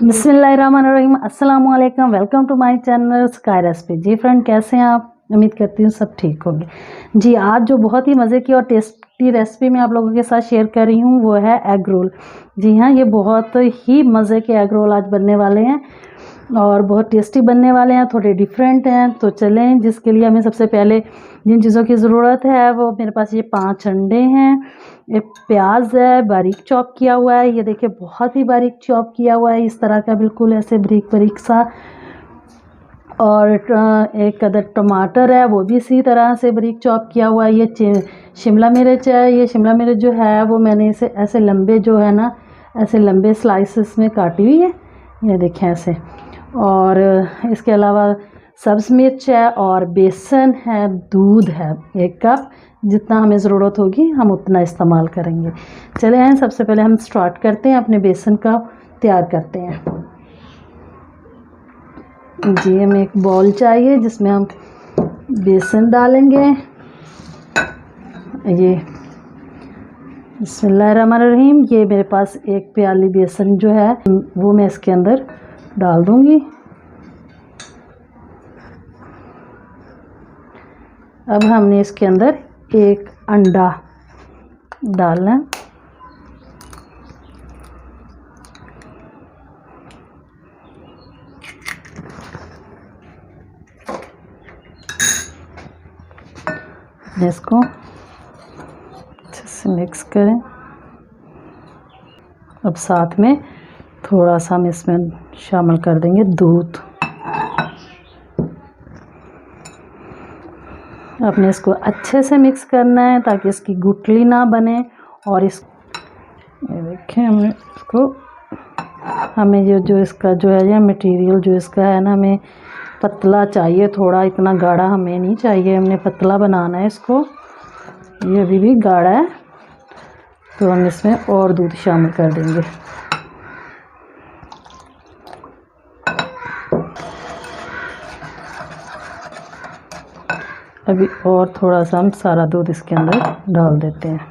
बिस्मिल्लाहिर्रहमानिर्रहीम, अस्सलाम वालेकुम। Welcome to my channel Sky Recipe. जी फ्रेंड, कैसे हैं आप? उम्मीद करती हूँ सब ठीक होंगे। जी, आज जो बहुत ही मज़े की और टेस्टी रेसिपी मैं आप लोगों के साथ शेयर कर रही हूँ वो है एग रोल। जी हाँ, ये बहुत ही मज़े के एग रोल आज बनने वाले हैं और बहुत टेस्टी बनने वाले हैं, थोड़े डिफरेंट हैं। तो चलें, जिसके लिए हमें सबसे पहले जिन चीज़ों की ज़रूरत है वो मेरे पास ये 5 अंडे हैं, एक प्याज है बारीक चॉप किया हुआ है, ये देखिए बहुत ही बारीक चॉप किया हुआ है, इस तरह का बिल्कुल ऐसे बारीक बारीक सा। और एक अदर टमाटर है, वो भी इसी तरह से बारीक चॉप किया हुआ है। ये शिमला मिर्च है, ये शिमला मिर्च जो है वो मैंने इसे ऐसे लंबे जो है ना ऐसे लंबे स्लाइसेस में काटी हुई है, ये देखें ऐसे। और इसके अलावा सब्ज़ मिर्च है और बेसन है, दूध है 1 कप। जितना हमें ज़रूरत होगी हम उतना इस्तेमाल करेंगे। चले आए, सबसे पहले हम स्टार्ट करते हैं, अपने बेसन का तैयार करते हैं। जी, हमें एक बॉल चाहिए जिसमें हम बेसन डालेंगे। ये बिस्मिल्लाहिर्रहमानिर्रहीम, ये मेरे पास 1 प्याली बेसन जो है वो मैं इसके अंदर डाल दूँगी। अब हमने इसके अंदर 1 अंडा डालना है। इसको अच्छे से मिक्स करें। अब साथ में थोड़ा सा हम इसमें शामिल कर देंगे दूध। अपने इसको अच्छे से मिक्स करना है ताकि इसकी गुठली ना बने। और इस ये देखें, हमें ये जो इसका जो है ये मटेरियल जो इसका है ना, हमें पतला चाहिए थोड़ा, इतना गाढ़ा हमें नहीं चाहिए, हमने पतला बनाना है इसको। ये अभी भी गाढ़ा है तो हम इसमें और दूध शामिल कर देंगे। अभी और थोड़ा सा हम सारा दूध इसके अंदर डाल देते हैं।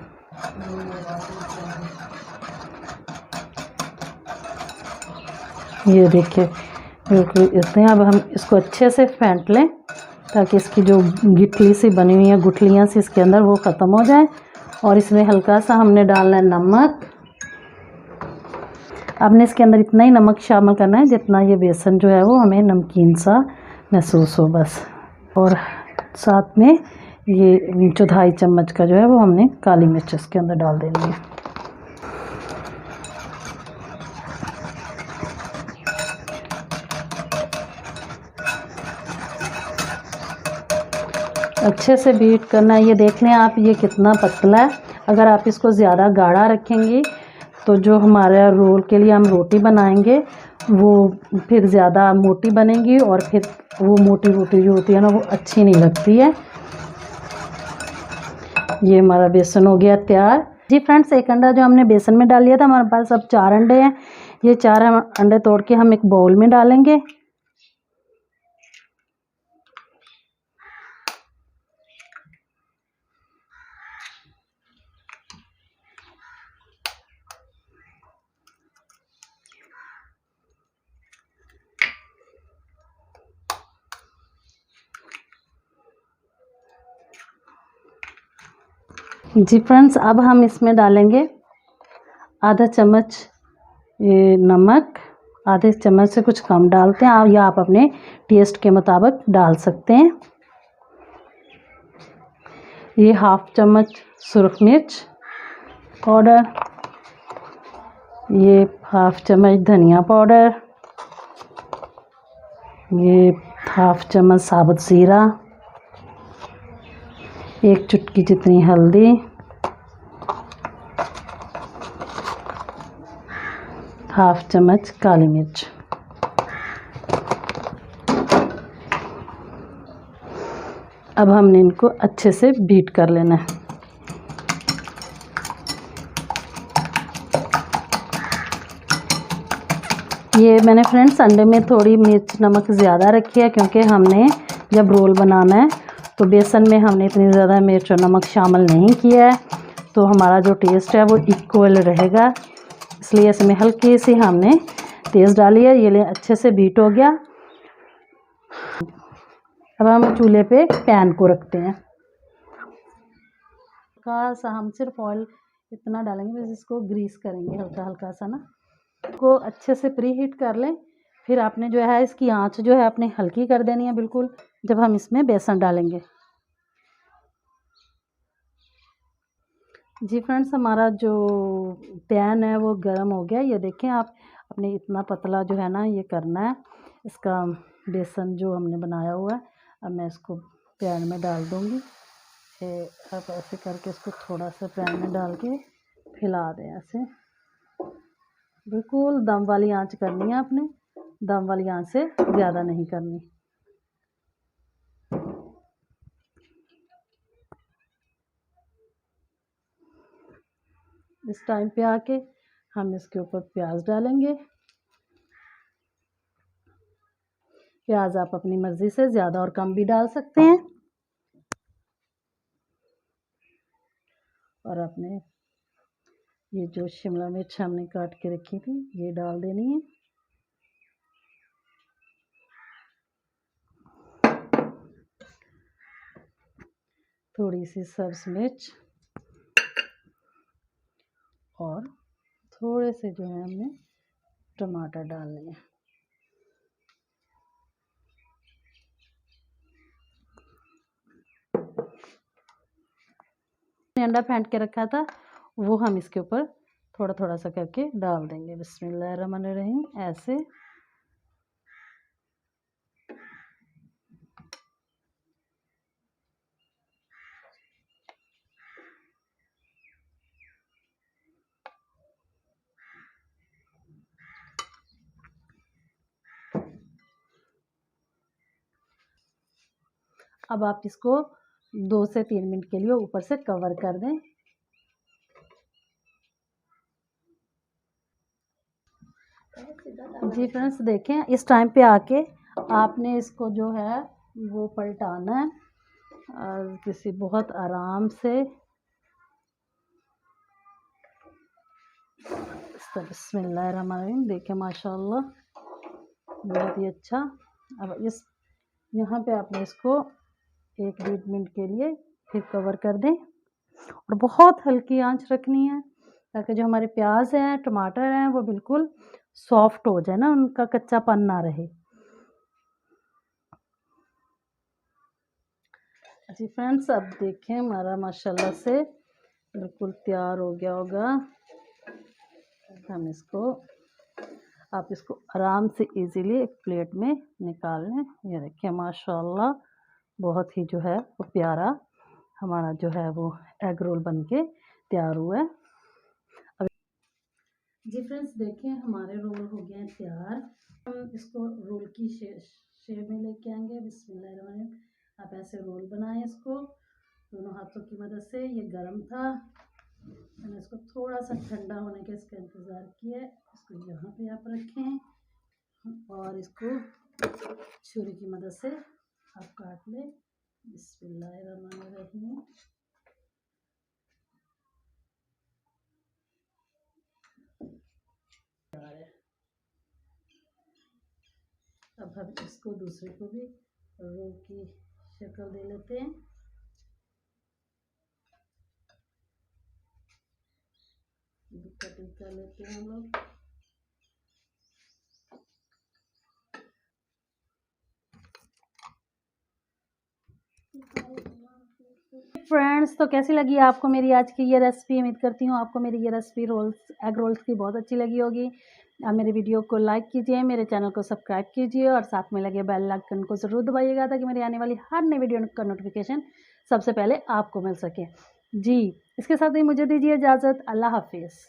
ये देखिए बिल्कुल इतने। अब हम इसको अच्छे से फेंट लें ताकि इसकी जो गिठली सी बनी हुई है, गुठलियाँ सी इसके अंदर, वो ख़त्म हो जाए। और इसमें हल्का सा हमने डालना है नमक। आपने इसके अंदर इतना ही नमक शामिल करना है जितना ये बेसन जो है वो हमें नमकीन सा महसूस हो बस। और साथ में ये 1/4 चम्मच का जो है वो हमने काली मिर्च इसके अंदर डाल देनी है। अच्छे से बीट करना है। ये देख लें आप, ये कितना पतला है। अगर आप इसको ज़्यादा गाढ़ा रखेंगे तो जो हमारा रोल के लिए हम रोटी बनाएंगे वो फिर ज़्यादा मोटी बनेगी और फिर वो मोटी रोटी जो होती है ना वो अच्छी नहीं लगती है। ये हमारा बेसन हो गया तैयार। जी फ्रेंड्स, 1 अंडा जो हमने बेसन में डाल लिया था, हमारे पास अब 4 अंडे हैं। ये 4 अंडे तोड़ के हम एक बाउल में डालेंगे। जी फ्रेंड्स, अब हम इसमें डालेंगे आधा चम्मच ये नमक। आधे चम्मच से कुछ कम डालते हैं, या आप अपने टेस्ट के मुताबिक डाल सकते हैं। ये 1/2 चम्मच सुरख मिर्च पाउडर, ये 1/2 चम्मच धनिया पाउडर, ये 1/2 चम्मच साबुत ज़ीरा, 1 चुटकी जितनी हल्दी, 1/2 चम्मच काली मिर्च। अब हमने इनको अच्छे से बीट कर लेना है। ये मैंने फ्रेंड्स अंडे में थोड़ी मिर्च नमक ज़्यादा रखी है क्योंकि हमने जब रोल बनाना है तो बेसन में हमने इतनी ज़्यादा मिर्च और नमक शामिल नहीं किया है, तो हमारा जो टेस्ट है वो इक्वल रहेगा। इसलिए इसमें हल्की सी हमने तेज़ डाली है। ये ले अच्छे से बीट हो गया। अब हम चूल्हे पे पैन को रखते हैं। हल्का सा हम सिर्फ ऑयल इतना डालेंगे, बस इसको ग्रीस करेंगे हल्का हल्का सा ना। को अच्छे से प्री हीट कर लें। फिर आपने जो है इसकी आंच जो है आपने हल्की कर देनी है बिल्कुल, जब हम इसमें बेसन डालेंगे। जी फ्रेंड्स, हमारा जो पैन है वो गर्म हो गया। ये देखें आप, अपने इतना पतला जो है ना ये करना है इसका बेसन जो हमने बनाया हुआ है। अब मैं इसको पैन में डाल दूँगी। अब ऐसे करके इसको थोड़ा सा पैन में डाल के फैला दें ऐसे। बिल्कुल दम वाली आंच करनी है आपने, दम वाली आंच से ज़्यादा नहीं करनी। इस टाइम पे आके हम इसके ऊपर प्याज डालेंगे। प्याज आप अपनी मर्ज़ी से ज़्यादा और कम भी डाल सकते हैं। और अपने ये जो शिमला मिर्च हमने काट के रखी थी ये डाल देनी है। थोड़ी सी सब्ज़ मिर्च और थोड़े से जो है हमने टमाटर डालने हैं। अंडा फेंट के रखा था वो हम इसके ऊपर थोड़ा थोड़ा सा करके डाल देंगे। बिस्मिल्लाहिर्रहमानिर्रहीम ऐसे। अब आप इसको 2 से 3 मिनट के लिए ऊपर से कवर कर दें। जी फ्रेंड्स, देखें इस टाइम पे आके आपने इसको जो है वो पलटाना है और किसी बहुत आराम से। बिस्मिल्लाहिर्रहमानिर्रहीम। देखें माशाल्लाह बहुत ही अच्छा। अब इस यहाँ पे आपने इसको 1-1.5 मिनट के लिए फिर कवर कर दें और बहुत हल्की आंच रखनी है ताकि जो हमारे प्याज हैं टमाटर हैं वो बिल्कुल सॉफ्ट हो जाए ना, उनका कच्चापन ना रहे। जी फ्रेंड्स, अब देखें हमारा माशाल्लाह से बिल्कुल तैयार हो गया होगा। हम इसको आप इसको आराम से इजीली एक प्लेट में निकाल लें। ये देखिए माशाल्लाह बहुत ही जो है वो प्यारा हमारा जो है वो एग रोल बनके तैयार हुआ है। अब जी फ्रेंड्स, देखें हमारे रोल हो गए हैं तैयार। हम इसको रोल की शेप में लेके आएंगे। बिस्मिल्लाहिर्रहमानिर्रहीम। आप ऐसे रोल बनाएं इसको दोनों हाथों की मदद से। ये गर्म था, मैंने इसको थोड़ा सा ठंडा होने का इसका इंतज़ार किया है। इसको यहाँ पे आप रखें और इसको छुरी की मदद से आप काट लें। बिस्मिल्लाहिर्रहमानिर्रहीम। अब हम इसको दूसरे को भी रोल की शक्ल दे लेते हैं। कटिंग कर लेते हैं हम लोग। फ्रेंड्स, तो कैसी लगी आपको मेरी आज की ये रेसिपी? उम्मीद करती हूँ आपको मेरी ये रेसिपी एग रोल्स की बहुत अच्छी लगी होगी। आप मेरे वीडियो को लाइक कीजिए, मेरे चैनल को सब्सक्राइब कीजिए और साथ में लगे बेल आइकन को ज़रूर दबाइएगा ताकि मेरी आने वाली हर नई वीडियो का नोटिफिकेशन सबसे पहले आपको मिल सके। जी, इसके साथ ही मुझे दीजिए इजाज़त। अल्लाह हाफिज़।